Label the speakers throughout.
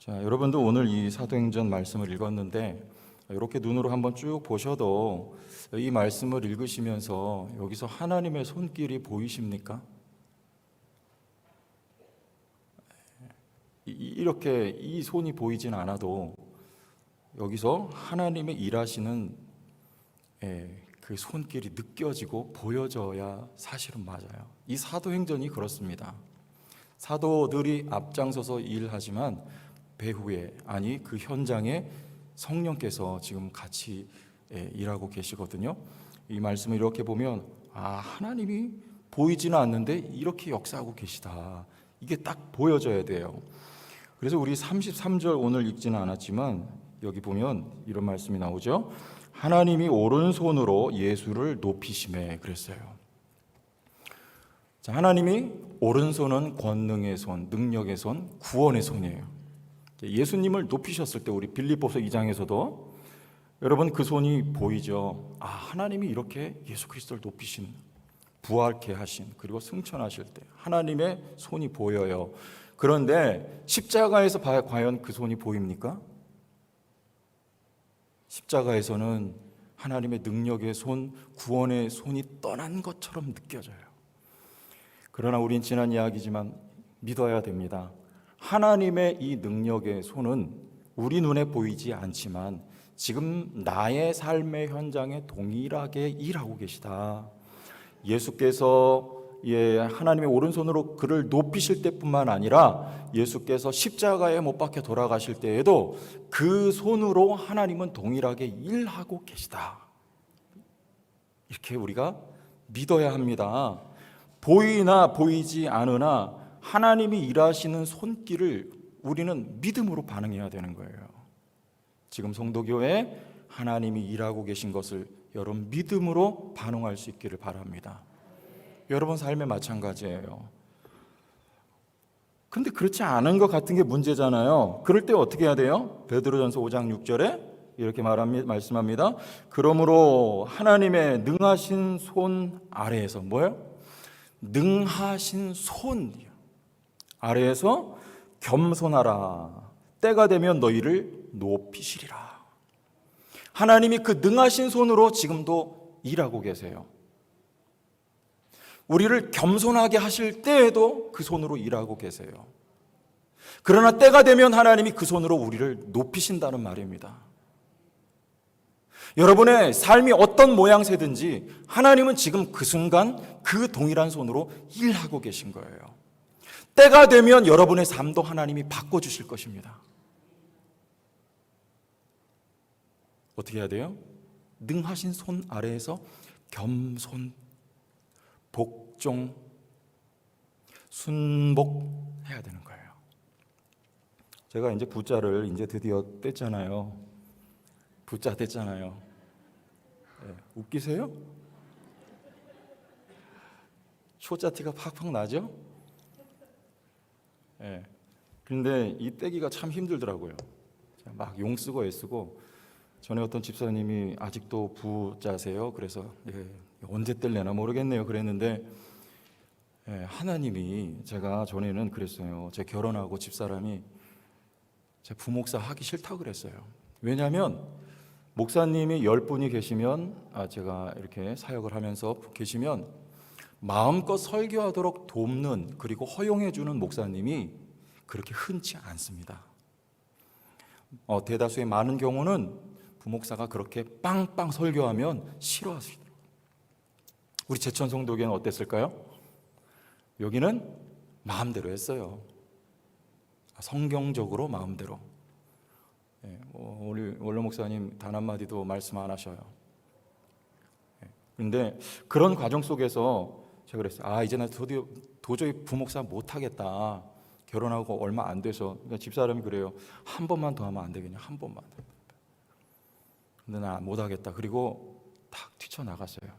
Speaker 1: 자, 여러분도 오늘 이 사도행전 말씀을 읽었는데 이렇게 눈으로 한번 쭉 보셔도 이 말씀을 읽으시면서 여기서 하나님의 손길이 보이십니까? 이렇게 이 손이 보이진 않아도 여기서 하나님의 일하시는 그 손길이 느껴지고 보여져야 사실은 맞아요. 이 사도행전이 그렇습니다. 사도들이 앞장서서 일하지만 배후에, 아니 그 현장에 성령께서 지금 같이 일하고 계시거든요. 이 말씀을 이렇게 보면 하나님이 보이지는 않는데 이렇게 역사하고 계시다, 이게 딱 보여져야 돼요. 그래서 우리 33절 오늘 읽지는 않았지만 여기 보면 이런 말씀이 나오죠. 하나님이 오른손으로 예수를 높이시매 그랬어요. 자, 하나님이 오른손은 권능의 손, 능력의 손, 구원의 손이에요. 예수님을 높이셨을 때 우리 빌립보서 2장에서도 여러분 그 손이 보이죠. 하나님이 이렇게 예수 그리스도를 높이신, 부활케 하신, 그리고 승천하실 때 하나님의 손이 보여요. 그런데 십자가에서 과연 그 손이 보입니까? 십자가에서는 하나님의 능력의 손, 구원의 손이 떠난 것처럼 느껴져요. 그러나 우린 지난 이야기지만 믿어야 됩니다. 하나님의 이 능력의 손은 우리 눈에 보이지 않지만 지금 나의 삶의 현장에 동일하게 일하고 계시다. 예수께서 하나님의 오른손으로 그를 높이실 때뿐만 아니라 예수께서 십자가에 못 박혀 돌아가실 때에도 그 손으로 하나님은 동일하게 일하고 계시다. 이렇게 우리가 믿어야 합니다. 보이나 보이지 않으나 하나님이 일하시는 손길을 우리는 믿음으로 반응해야 되는 거예요. 지금 성도교회에 하나님이 일하고 계신 것을 여러분 믿음으로 반응할 수 있기를 바랍니다. 여러분 삶에 마찬가지예요. 근데 그렇지 않은 것 같은 게 문제잖아요. 그럴 때 어떻게 해야 돼요? 베드로전서 5장 6절에 이렇게 말씀합니다. 그러므로 하나님의 능하신 손 아래에서 뭐예요? 능하신 손 아래에서 겸손하라. 때가 되면 너희를 높이시리라. 하나님이 그 능하신 손으로 지금도 일하고 계세요. 우리를 겸손하게 하실 때에도 그 손으로 일하고 계세요. 그러나 때가 되면 하나님이 그 손으로 우리를 높이신다는 말입니다. 여러분의 삶이 어떤 모양새든지 하나님은 지금 그 순간 그 동일한 손으로 일하고 계신 거예요. 때가 되면 여러분의 삶도 하나님이 바꿔주실 것입니다. 어떻게 해야 돼요? 능하신 손 아래에서 겸손, 복종, 순복해야 되는 거예요. 제가 이제 부자를 이제 드디어 뗐잖아요. 부자 됐잖아요. 웃기세요? 초짜티가 팍팍 나죠? 근데 이 떼기가 참 힘들더라고요. 막 용쓰고 애쓰고, 전에 어떤 집사님이 아직도 부자세요? 그래서 언제 뗄래나 모르겠네요 그랬는데, 하나님이, 제가 전에는 그랬어요. 제 결혼하고 집사람이 제 부목사 하기 싫다고 그랬어요. 왜냐하면 목사님이 10분이 계시면, 제가 이렇게 사역을 하면서 계시면 마음껏 설교하도록 돕는, 그리고 허용해 주는 목사님이 그렇게 흔치 않습니다. 대다수의 많은 경우는 부목사가 그렇게 빵빵 설교하면 싫어하시더라고요. 우리 제천 성도교회는 어땠을까요? 여기는 마음대로 했어요. 성경적으로 마음대로. 우리 원로 목사님 단 한마디도 말씀 안 하셔요. 그런데 그런 과정 속에서 제가 그랬어요. 이제 나 도저히 부목사 못하겠다. 결혼하고 얼마 안 돼서. 그러니까 집사람이 그래요. 한 번만 더 하면 안 되겠냐? 한 번만. 근데 나 못하겠다. 그리고 탁 뛰쳐나갔어요.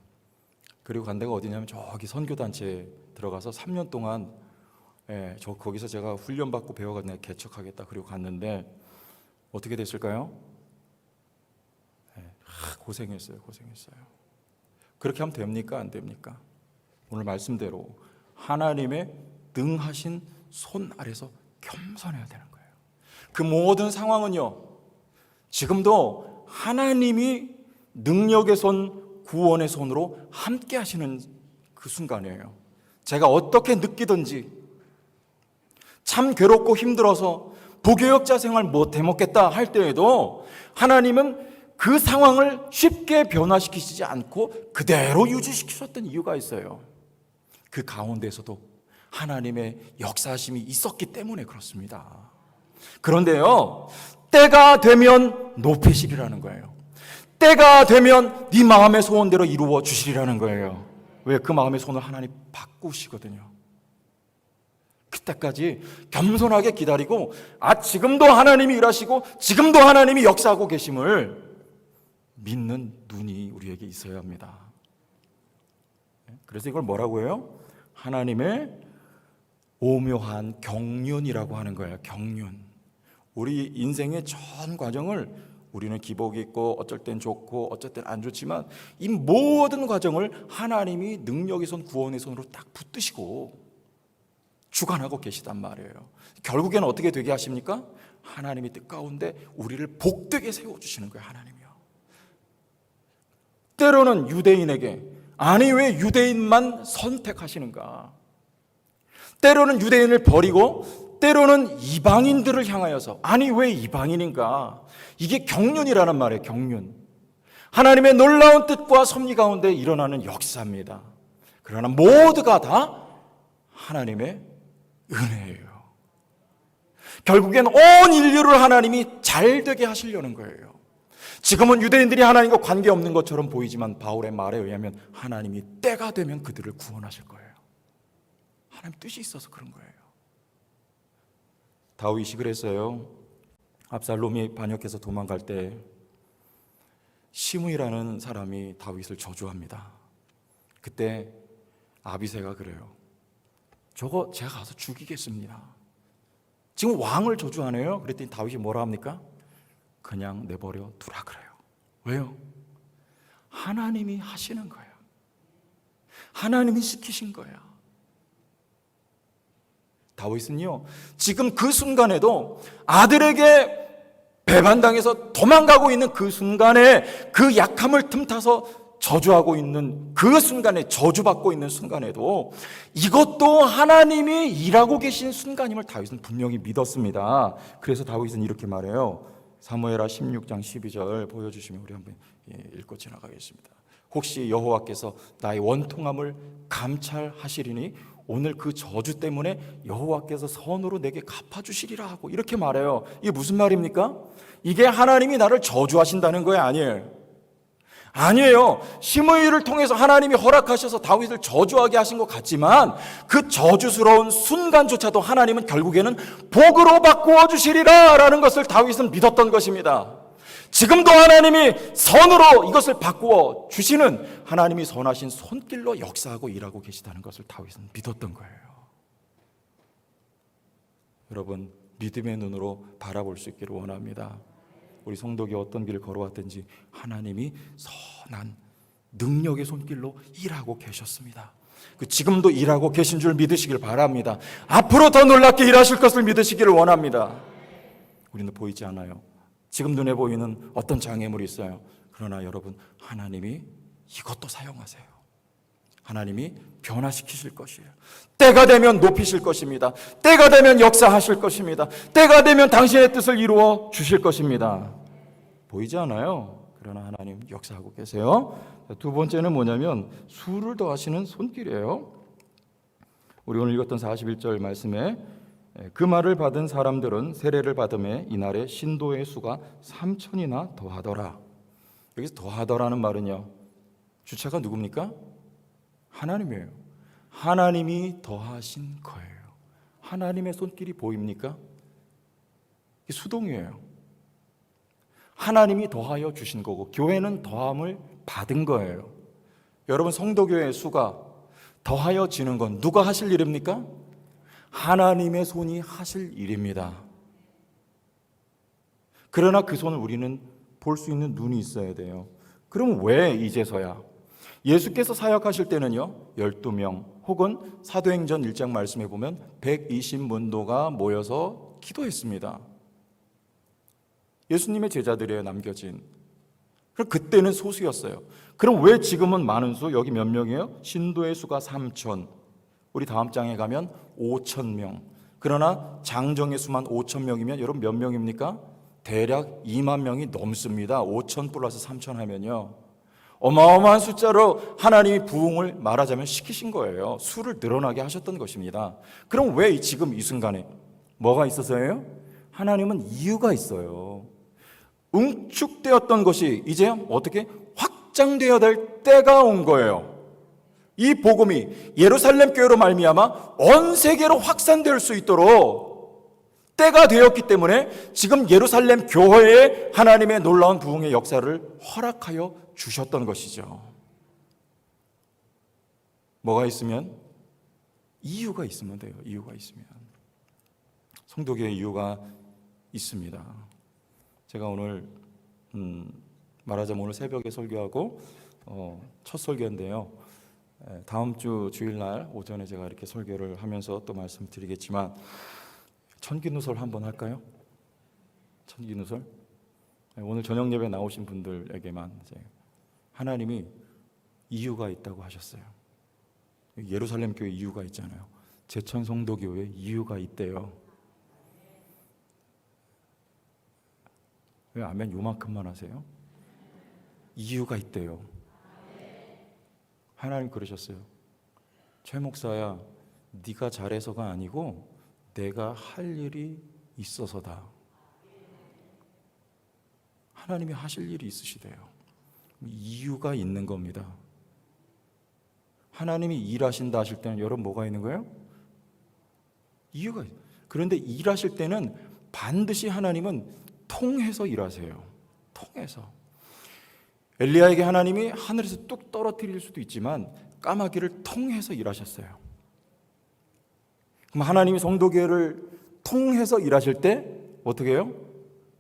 Speaker 1: 그리고 간 데가 어디냐면 저기 선교단체에 들어가서 3년 동안 거기서 제가 훈련받고 배워가지고 내가 개척하겠다. 그리고 갔는데 어떻게 됐을까요? 고생했어요. 그렇게 하면 됩니까? 안 됩니까? 오늘 말씀대로 하나님의 능하신 손 아래서 겸손해야 되는 거예요. 그 모든 상황은요, 지금도 하나님이 능력의 손, 구원의 손으로 함께 하시는 그 순간이에요. 제가 어떻게 느끼든지 참 괴롭고 힘들어서 부교역자 생활 못 해먹겠다 할 때에도 하나님은 그 상황을 쉽게 변화시키시지 않고 그대로 유지시키셨던 이유가 있어요. 그 가운데서도 하나님의 역사하심이 있었기 때문에 그렇습니다. 그런데요, 때가 되면 높이시리라는 거예요. 때가 되면 네 마음의 소원대로 이루어 주시리라는 거예요. 왜? 그 마음의 손을 하나님 바꾸시거든요. 그때까지 겸손하게 기다리고, 지금도 하나님이 일하시고 지금도 하나님이 역사하고 계심을 믿는 눈이 우리에게 있어야 합니다. 그래서 이걸 뭐라고 해요? 하나님의 오묘한 경륜이라고 하는 거예요. 경륜. 우리 인생의 전 과정을 우리는 기복이 있고 어쩔 땐 좋고 어쩔 땐 안 좋지만 이 모든 과정을 하나님이 능력의 손, 구원의 손으로 딱 붙드시고 주관하고 계시단 말이에요. 결국에는 어떻게 되게 하십니까? 하나님이 뜻 가운데 우리를 복되게 세워주시는 거예요. 하나님이요. 때로는 유대인에게, 아니 왜 유대인만 선택하시는가? 때로는 유대인을 버리고 때로는 이방인들을 향하여서, 아니 왜 이방인인가? 이게 경륜이라는 말이에요. 경륜. 하나님의 놀라운 뜻과 섭리 가운데 일어나는 역사입니다. 그러나 모두가 다 하나님의 은혜예요. 결국엔 온 인류를 하나님이 잘 되게 하시려는 거예요. 지금은 유대인들이 하나님과 관계없는 것처럼 보이지만 바울의 말에 의하면 하나님이 때가 되면 그들을 구원하실 거예요. 하나님 뜻이 있어서 그런 거예요. 다윗이 그랬어요. 압살롬이 반역해서 도망갈 때 시므이라는 사람이 다윗을 저주합니다. 그때 아비새가 그래요. 저거 제가 가서 죽이겠습니다. 지금 왕을 저주하네요. 그랬더니 다윗이 뭐라 합니까? 그냥 내버려 두라 그래요. 왜요? 하나님이 하시는 거야. 하나님이 시키신 거야. 다윗은요, 지금 그 순간에도 아들에게 배반당해서 도망가고 있는 그 순간에 그 약함을 틈타서 저주하고 있는 그 순간에, 저주받고 있는 순간에도 이것도 하나님이 일하고 계신 순간임을 다윗은 분명히 믿었습니다. 그래서 다윗은 이렇게 말해요. 사무엘하 16장 12절 보여주시면 우리 한번 읽고 지나가겠습니다. 혹시 여호와께서 나의 원통함을 감찰하시리니 오늘 그 저주 때문에 여호와께서 선으로 내게 갚아주시리라 하고 이렇게 말해요. 이게 무슨 말입니까? 이게 하나님이 나를 저주하신다는 거예요? 아니에요. 시므이를 통해서 하나님이 허락하셔서 다윗을 저주하게 하신 것 같지만 그 저주스러운 순간조차도 하나님은 결국에는 복으로 바꾸어 주시리라 라는 것을 다윗은 믿었던 것입니다. 지금도 하나님이 선으로 이것을 바꾸어 주시는, 하나님이 선하신 손길로 역사하고 일하고 계시다는 것을 다윗은 믿었던 거예요. 여러분, 믿음의 눈으로 바라볼 수 있기를 원합니다. 우리 성도가 어떤 길을 걸어왔든지 하나님이 선한 능력의 손길로 일하고 계셨습니다. 지금도 일하고 계신 줄 믿으시길 바랍니다. 앞으로 더 놀랍게 일하실 것을 믿으시기를 원합니다. 우리는 보이지 않아요. 지금 눈에 보이는 어떤 장애물이 있어요. 그러나 여러분, 하나님이 이것도 사용하세요. 하나님이 변화시키실 것이에요. 때가 되면 높이실 것입니다. 때가 되면 역사하실 것입니다. 때가 되면 당신의 뜻을 이루어 주실 것입니다. 보이지 않아요. 그러나 하나님 역사하고 계세요. 두 번째는 뭐냐면 수를 더하시는 손길이에요. 우리 오늘 읽었던 41절 말씀에 그 말을 받은 사람들은 세례를 받음에 이날에 신도의 수가 3,000이나 더하더라. 여기서 더하더라는 말은요, 주체가 누굽니까? 하나님이에요. 하나님이 더하신 거예요. 하나님의 손길이 보입니까? 이게 수동이에요. 하나님이 더하여 주신 거고 교회는 더함을 받은 거예요. 여러분, 성도교회의 수가 더하여지는 건 누가 하실 일입니까? 하나님의 손이 하실 일입니다. 그러나 그 손을 우리는 볼 수 있는 눈이 있어야 돼요. 그럼 왜 이제서야? 예수께서 사역하실 때는요, 12명 혹은 사도행전 1장 말씀해 보면 120문도가 모여서 기도했습니다. 예수님의 제자들이에요, 남겨진. 그럼 그때는 소수였어요. 그럼 왜 지금은 많은 수? 여기 몇 명이에요? 신도의 수가 3천. 우리 다음 장에 가면 5천 명. 그러나 장정의 수만 5천 명이면 여러분 몇 명입니까? 대략 2만 명이 넘습니다. 5천 플러스 3천 하면요, 어마어마한 숫자로 하나님이 부흥을 말하자면 시키신 거예요. 수를 늘어나게 하셨던 것입니다. 그럼 왜 지금 이 순간에 뭐가 있어서예요? 하나님은 이유가 있어요. 응축되었던 것이 이제 어떻게 확장되어야 될 때가 온 거예요. 이 복음이 예루살렘 교회로 말미암아 온 세계로 확산될 수 있도록 때가 되었기 때문에 지금 예루살렘 교회에 하나님의 놀라운 부흥의 역사를 허락하여 주셨던 것이죠. 뭐가 있으면? 이유가 있으면 돼요. 이유가 있으면. 성도교회 이유가 있습니다. 제가 오늘 말하자면 오늘 새벽에 설교하고 첫 설교인데요, 다음 주 주일날 오전에 제가 이렇게 설교를 하면서 또 말씀드리겠지만 천기누설 한번 할까요? 천기누설. 오늘 저녁 예배 나오신 분들에게만 이제 하나님이 이유가 있다고 하셨어요. 예루살렘 교회 이유가 있잖아요. 제천 성도교회 이유가 있대요. 왜 아멘 요만큼만 하세요? 이유가 있대요. 하나님 그러셨어요. 최 목사야, 네가 잘해서가 아니고 내가 할 일이 있어서다. 하나님이 하실 일이 있으시대요. 이유가 있는 겁니다. 하나님이 일하신다 하실 때는 여러분 뭐가 있는 거예요? 이유가 있어요. 그런데 일하실 때는 반드시 하나님은 통해서 일하세요. 통해서. 엘리야에게 하나님이 하늘에서 뚝 떨어뜨릴 수도 있지만 까마귀를 통해서 일하셨어요. 그럼 하나님이 성도교회를 통해서 일하실 때 어떻게 해요?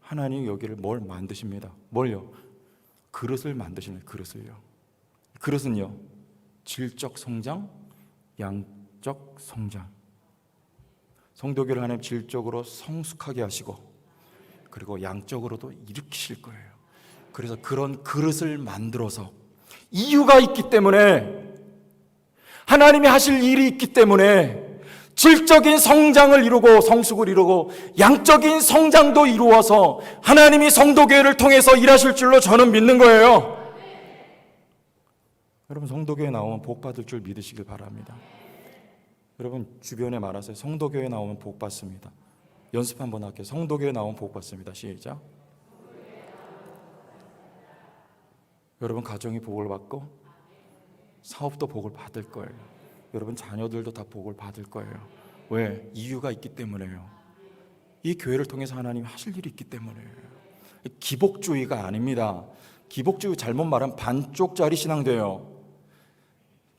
Speaker 1: 하나님이 여기를 뭘 만드십니다. 뭘요? 그릇을 만드시는 그릇을요. 그릇은요, 질적 성장, 양적 성장. 성도교를 하나님 질적으로 성숙하게 하시고 그리고 양적으로도 일으키실 거예요. 그래서 그런 그릇을 만들어서 이유가 있기 때문에, 하나님이 하실 일이 있기 때문에 질적인 성장을 이루고 성숙을 이루고 양적인 성장도 이루어서 하나님이 성도교회를 통해서 일하실 줄로 저는 믿는 거예요. 여러분 성도교회 나오면 복 받을 줄 믿으시길 바랍니다. 여러분 주변에 말하세요. 성도교회 나오면 복 받습니다. 연습 한번 할게요. 성도교회 나오면 복 받습니다. 시작. 여러분 가정이 복을 받고 사업도 복을 받을 거예요. 여러분 자녀들도 다 복을 받을 거예요. 왜? 이유가 있기 때문에요. 이 교회를 통해서 하나님이 하실 일이 있기 때문에요. 기복주의가 아닙니다. 기복주의 잘못 말하면 반쪽짜리 신앙돼요.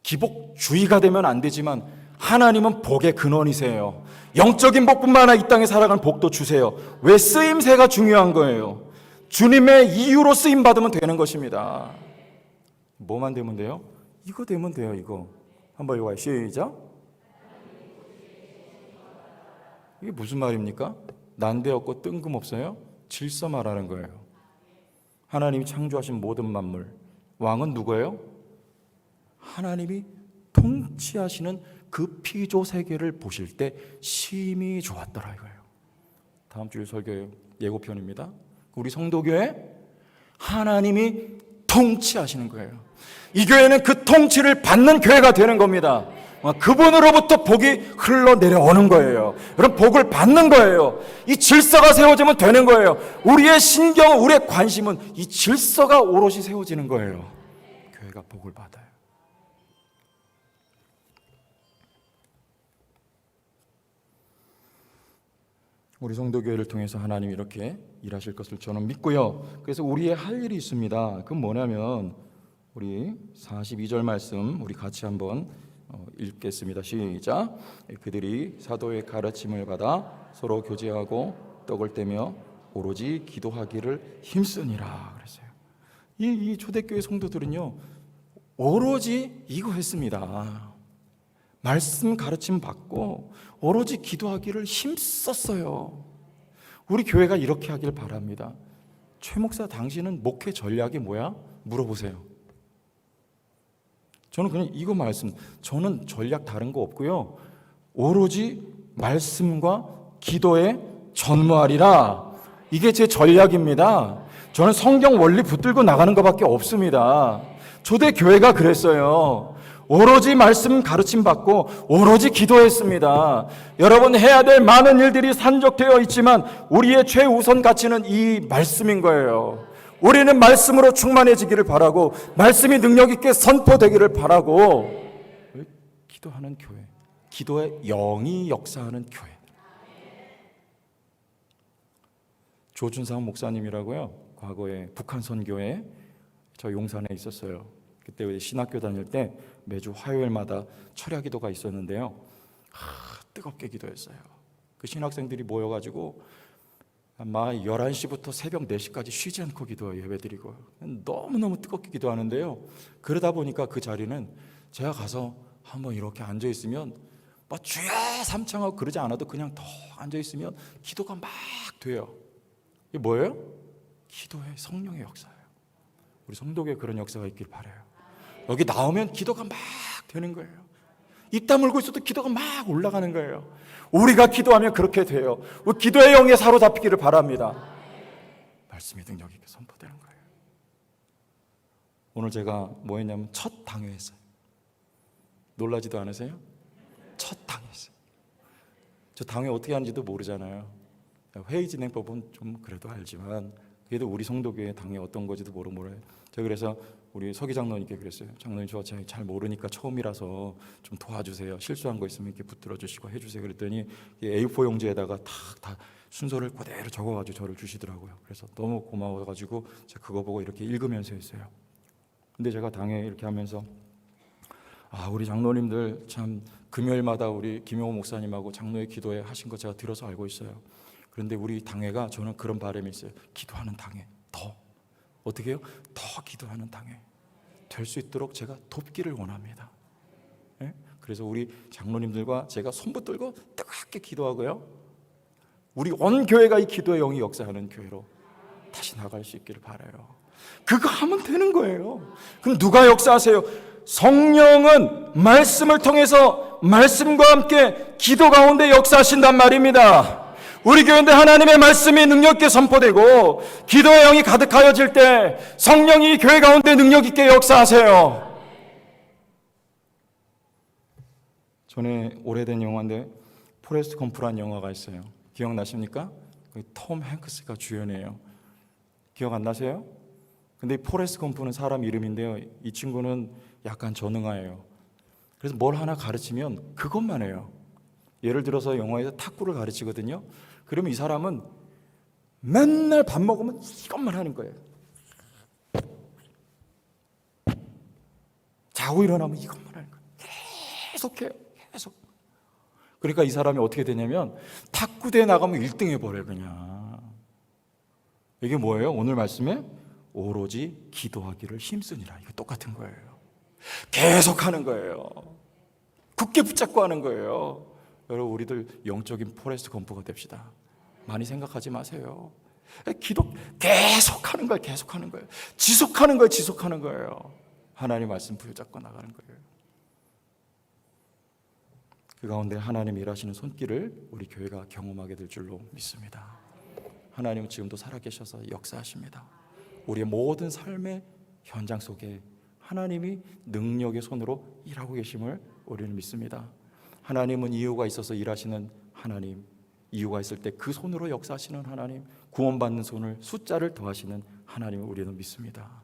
Speaker 1: 기복주의가 되면 안 되지만 하나님은 복의 근원이세요. 영적인 복뿐만 아니라 이 땅에 살아가는 복도 주세요. 왜? 쓰임새가 중요한 거예요. 주님의 이유로 쓰임 받으면 되는 것입니다. 뭐만 되면 돼요? 이거 되면 돼요. 이거 한번 읽어요. 시작. 이게 무슨 말입니까? 난데없고 뜬금없어요? 질서 말하는 거예요. 하나님이 창조하신 모든 만물, 왕은 누구예요? 하나님이 통치하시는 그 피조 세계를 보실 때 심히 좋았더라 이거예요. 다음 주일 설교 예고편입니다. 우리 성도교회 하나님이 통치하시는 거예요. 이 교회는 그 통치를 받는 교회가 되는 겁니다. 그분으로부터 복이 흘러내려오는 거예요. 여러분 복을 받는 거예요. 이 질서가 세워지면 되는 거예요. 우리의 신경, 우리의 관심은 이 질서가 오롯이 세워지는 거예요. 교회가 복을 받아요. 우리 성도교회를 통해서 하나님이 이렇게 일하실 것을 저는 믿고요. 그래서 우리의 할 일이 있습니다. 그건 뭐냐면 우리 42절 말씀 우리 같이 한번 읽겠습니다. 시작. 그들이 사도의 가르침을 받아 서로 교제하고 떡을 떼며 오로지 기도하기를 힘쓰니라 그랬어요. 이 초대교회 성도들은요 오로지 이거 했습니다. 말씀 가르침 받고 오로지 기도하기를 힘썼어요. 우리 교회가 이렇게 하길 바랍니다. 최 목사 당신은 목회 전략이 뭐야? 물어보세요. 저는 그냥 이거 말씀, 저는 전략 다른 거 없고요, 오로지 말씀과 기도에 전무하리라. 이게 제 전략입니다. 저는 성경 원리 붙들고 나가는 것밖에 없습니다. 초대 교회가 그랬어요. 오로지 말씀 가르침 받고 오로지 기도했습니다. 여러분, 해야 될 많은 일들이 산적되어 있지만 우리의 최우선 가치는 이 말씀인 거예요. 우리는 말씀으로 충만해지기를 바라고 말씀이 능력 있게 선포되기를 바라고, 기도하는 교회, 기도의 영이 역사하는 교회. 조준상 목사님이라고요, 과거에 북한 선교에 저 용산에 있었어요. 그때 신학교 다닐 때 매주 화요일마다 철야 기도가 있었는데요, 뜨겁게 기도했어요. 그 신학생들이 모여가지고 아마 11시부터 새벽 4시까지 쉬지 않고 예배드리고 너무너무 뜨겁게 기도하는데요, 그러다 보니까 그 자리는 제가 가서 한번 이렇게 앉아있으면 뭐 주여 삼창하고 그러지 않아도 그냥 더 앉아있으면 기도가 막 돼요. 이게 뭐예요? 기도의 성령의 역사예요. 우리 성도교에 그런 역사가 있길 바라요. 여기 나오면 기도가 막 되는 거예요. 입 다물고 있어도 기도가 막 올라가는 거예요. 우리가 기도하면 그렇게 돼요. 우리 기도의 영에 사로잡히기를 바랍니다. 말씀의 능력이 선포되는 거예요. 오늘 제가 뭐 했냐면 첫 당회했어요. 놀라지도 않으세요? 첫 당회했어요. 저 당회 어떻게 하는지도 모르잖아요. 회의 진행법은 좀 그래도 알지만 그래도 우리 성도교회 당회 어떤 거지도 모르요. 제가 그래서 우리 서기 장로님께 그랬어요. 장로님, 저 잘 모르니까 처음이라서 좀 도와주세요. 실수한 거 있으면 이렇게 붙들어 주시고 해주세요. 그랬더니 A4 용지에다가 다 순서를 그대로 적어가지고 저를 주시더라고요. 그래서 너무 고마워가지고 제가 그거 보고 이렇게 읽으면서 했어요. 근데 제가 당회 이렇게 하면서 우리 장로님들 참 금요일마다 우리 김용호 목사님하고 장로의 기도회 하신 거 제가 들어서 알고 있어요. 그런데 우리 당회가, 저는 그런 바람이 있어요. 기도하는 당회, 더 어떻게 해요? 더 기도하는 당회 될 수 있도록 제가 돕기를 원합니다. 예? 그래서 우리 장로님들과 제가 손 붙들고 뜨겁게 기도하고요, 우리 온 교회가 이 기도의 영이 역사하는 교회로 다시 나갈 수 있기를 바라요. 그거 하면 되는 거예요. 그럼 누가 역사하세요? 성령은 말씀을 통해서 말씀과 함께 기도 가운데 역사하신단 말입니다. 우리 교회인데 하나님의 말씀이 능력 있게 선포되고 기도의 영이 가득하여질 때 성령이 교회 가운데 능력 있게 역사하세요. 전에 오래된 영화인데 포레스트 검프라는 영화가 있어요. 기억나십니까? 톰 행크스가 주연이에요. 기억 안 나세요? 근데 이 포레스트 검프는 사람 이름인데요, 이 친구는 약간 전응아예요. 그래서 뭘 하나 가르치면 그것만 해요. 예를 들어서 영화에서 탁구를 가르치거든요. 그러면 이 사람은 맨날 밥 먹으면 이것만 하는 거예요. 자고 일어나면 이것만 하는 거예요. 계속해요. 계속. 그러니까 이 사람이 어떻게 되냐면 탁구대에 나가면 1등 해버려요. 그냥. 이게 뭐예요? 오늘 말씀에 오로지 기도하기를 힘쓰니라. 이거 똑같은 거예요. 계속하는 거예요. 굳게 붙잡고 하는 거예요. 여러분, 우리들 영적인 포레스트 검프가 됩시다. 많이 생각하지 마세요. 기도 계속하는 거예요. 계속하는 거예요. 지속하는 거예요. 지속하는 거예요. 하나님 말씀 부여잡고 나가는 거예요. 그 가운데 하나님 일하시는 손길을 우리 교회가 경험하게 될 줄로 믿습니다. 하나님은 지금도 살아계셔서 역사하십니다. 우리의 모든 삶의 현장 속에 하나님이 능력의 손으로 일하고 계심을 우리는 믿습니다. 하나님은 이유가 있어서 일하시는 하나님, 이유가 있을 때 그 손으로 역사하시는 하나님, 구원받는 손을 숫자를 더하시는 하나님을 우리는 믿습니다.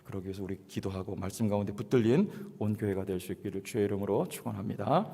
Speaker 1: 그러기 위해서 우리 기도하고 말씀 가운데 붙들린 온 교회가 될 수 있기를 주의 이름으로 축원합니다.